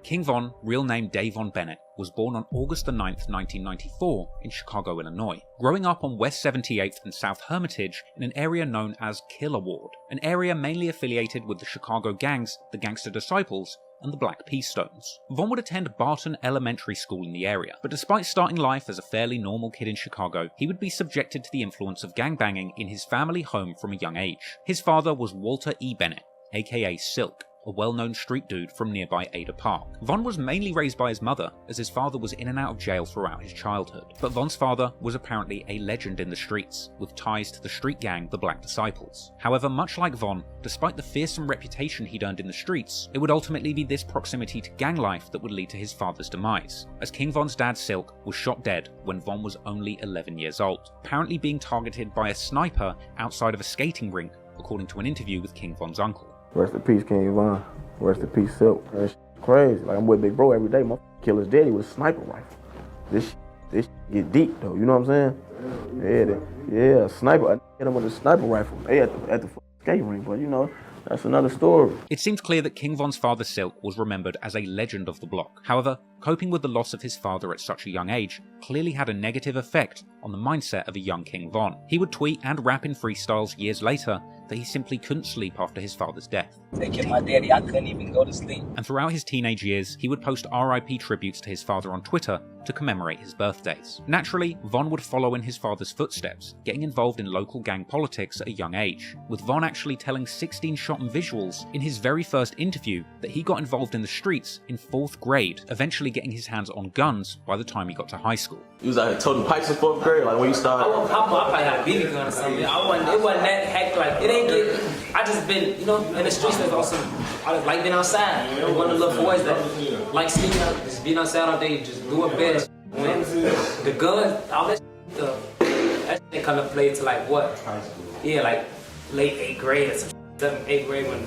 King Von, real name Davon Bennett, was born on August 9, 1994 in Chicago, Illinois, growing up on West 78th and South Hermitage in an area known as Killer Ward, an area mainly affiliated with the Chicago gangs, the Gangster Disciples, and the Black Peace Stones. Von would attend Barton Elementary School in the area, but despite starting life as a fairly normal kid in Chicago, he would be subjected to the influence of gangbanging in his family home from a young age. His father was Walter E. Bennett, aka Silk, a well-known street dude from nearby Ada Park. Von was mainly raised by his mother, as his father was in and out of jail throughout his childhood. But Von's father was apparently a legend in the streets, with ties to the street gang, the Black Disciples. However, much like Von, despite the fearsome reputation he'd earned in the streets, it would ultimately be this proximity to gang life that would lead to his father's demise, as King Von's dad Silk was shot dead when Von was only 11 years old, apparently being targeted by a sniper outside of a skating rink, according to an interview with King Von's uncle. Rest in peace, King Von. Rest in peace, Silk. That's crazy. Like, I'm with Big Bro every day. My kill his daddy with a sniper rifle. This get deep, though. You know what I'm saying? Yeah, sniper. I hit him with a sniper rifle. They at the skate rink, but you know, that's another story. It seems clear that King Von's father Silk was remembered as a legend of the block. However, coping with the loss of his father at such a young age clearly had a negative effect on the mindset of a young King Von. He would tweet and rap in freestyles years later that he simply couldn't sleep after his father's death. They killed my daddy, I couldn't even go to sleep. And throughout his teenage years, he would post RIP tributes to his father on Twitter to commemorate his birthdays. Naturally, Von would follow in his father's footsteps, getting involved in local gang politics at a young age, with Von actually telling 16-shot and visuals in his very first interview that he got involved in the streets in 4th grade, eventually getting his hands on guns by the time he got to high school. You was out here toting pipes in 4th grade, like when you started? I probably had a BB gun or something. It wasn't that hectic, like, it ain't get, I just been, you know, in the streets, that's awesome. I just like being outside. You know, one of the little boys that like sleeping out, just being outside all day, just doing bad. When the gun, all that shit come to play to like what? High school. Yeah, like late 8th grade or 7th, 8th grade when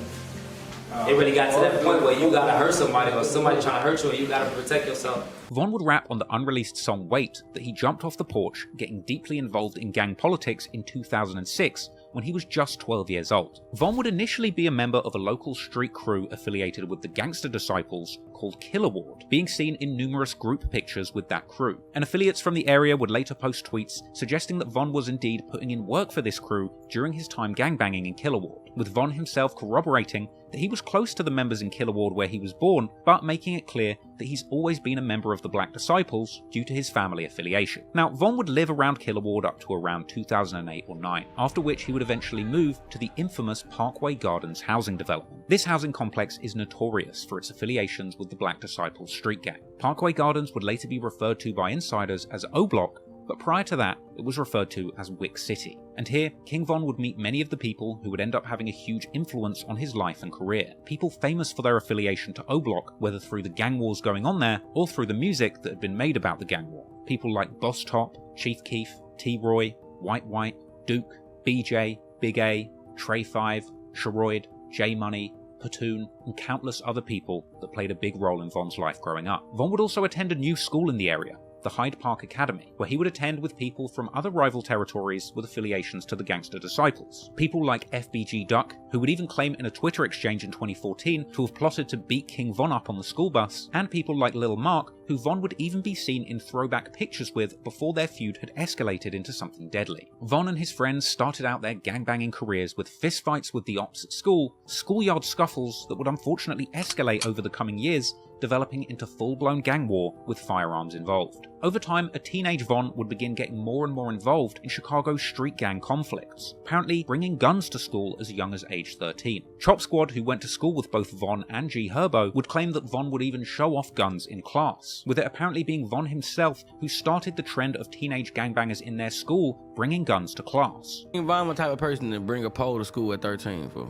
it really got to that point where you gotta hurt somebody or somebody trying to hurt you and you gotta protect yourself. Von would rap on the unreleased song Wait that he jumped off the porch, getting deeply involved in gang politics in 2006 when he was just 12 years old. Von would initially be a member of a local street crew affiliated with the Gangster Disciples called Killer Ward, being seen in numerous group pictures with that crew. And affiliates from the area would later post tweets suggesting that Von was indeed putting in work for this crew during his time gangbanging in Killer Ward, with Von himself corroborating that he was close to the members in Killer Ward where he was born, but making it clear that he's always been a member of the Black Disciples due to his family affiliation. Now, Von would live around Killer Ward up to around 2008 or 9, after which he would eventually move to the infamous Parkway Gardens housing development. This housing complex is notorious for its affiliations with the Black Disciples street gang. Parkway Gardens would later be referred to by insiders as O-Block, but prior to that, it was referred to as Wick City. And here, King Von would meet many of the people who would end up having a huge influence on his life and career. People famous for their affiliation to O-Block, whether through the gang wars going on there, or through the music that had been made about the gang war. People like Boss Top, Chief Keef, T-Roy, White, Duke, BJ, Big A, Trey 5, Sharoid, J-Money, Platoon, and countless other people that played a big role in Von's life growing up. Von would also attend a new school in the area, the Hyde Park Academy, where he would attend with people from other rival territories with affiliations to the Gangster Disciples. People like FBG Duck, who would even claim in a Twitter exchange in 2014 to have plotted to beat King Von up on the school bus, and people like Lil Mark, who Von would even be seen in throwback pictures with before their feud had escalated into something deadly. Von and his friends started out their gangbanging careers with fistfights with the ops at school, schoolyard scuffles that would unfortunately escalate over the coming years, developing into full-blown gang war with firearms involved. Over time, a teenage Von would begin getting more and more involved in Chicago's street gang conflicts, apparently bringing guns to school as young as age 13. Chop Squad, who went to school with both Von and G Herbo, would claim that Von would even show off guns in class, with it apparently being Von himself who started the trend of teenage gangbangers in their school bringing guns to class. Von was the type of person to bring a pole to school at 13 for.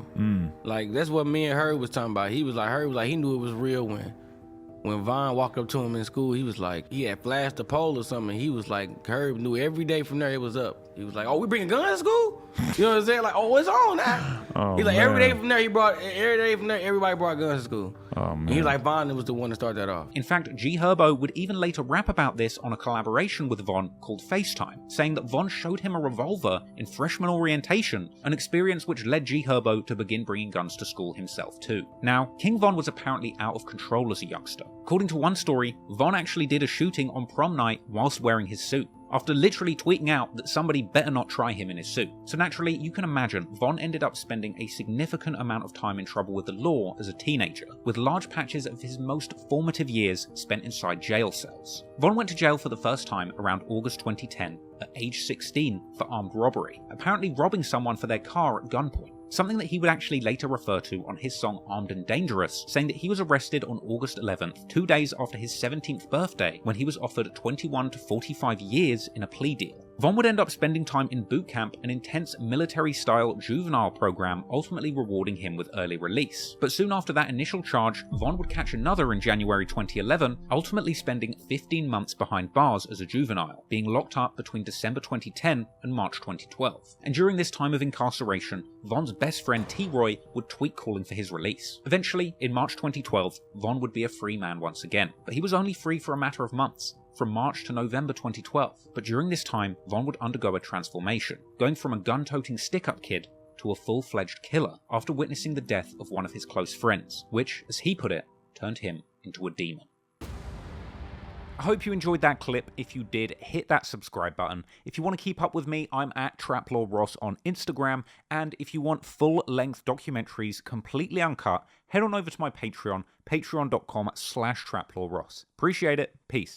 Like, that's what me and Herb was talking about. He knew it was real when Von walked up to him in school. He was like, he had flashed a pole or something. He was like, Herb knew every day from there it was up. He was like, oh, we bringing guns to school? You know what I'm saying? Like, oh, it's on now. Oh, He's like, man. every day from there, everybody brought guns to school. Oh, man. And he's like, Von was the one to start that off. In fact, G Herbo would even later rap about this on a collaboration with Von called FaceTime, saying that Von showed him a revolver in freshman orientation, an experience which led G Herbo to begin bringing guns to school himself too. Now, King Von was apparently out of control as a youngster. According to one story, Von actually did a shooting on prom night whilst wearing his suit, after literally tweeting out that somebody better not try him in his suit. So naturally, you can imagine Von ended up spending a significant amount of time in trouble with the law as a teenager, with large patches of his most formative years spent inside jail cells. Von went to jail for the first time around August 2010 at age 16 for armed robbery, apparently robbing someone for their car at gunpoint. Something that he would actually later refer to on his song Armed and Dangerous, saying that he was arrested on August 11th, 2 days after his 17th birthday, when he was offered 21 to 45 years in a plea deal. Von would end up spending time in boot camp, an intense military-style juvenile program, ultimately rewarding him with early release. But soon after that initial charge, Von would catch another in January 2011, ultimately spending 15 months behind bars as a juvenile, being locked up between December 2010 and March 2012. And during this time of incarceration, Von's best friend T-Roy would tweet calling for his release. Eventually, in March 2012, Von would be a free man once again, but he was only free for a matter of months, from March to November 2012. But during this time, Von would undergo a transformation, going from a gun-toting stick-up kid to a full-fledged killer after witnessing the death of one of his close friends, which, as he put it, turned him into a demon. I hope you enjoyed that clip. If you did, hit that subscribe button. If you want to keep up with me, I'm at TraplawRoss on Instagram, and if you want full-length documentaries completely uncut, head on over to my Patreon, patreon.com/TraplawRoss. Appreciate it. Peace.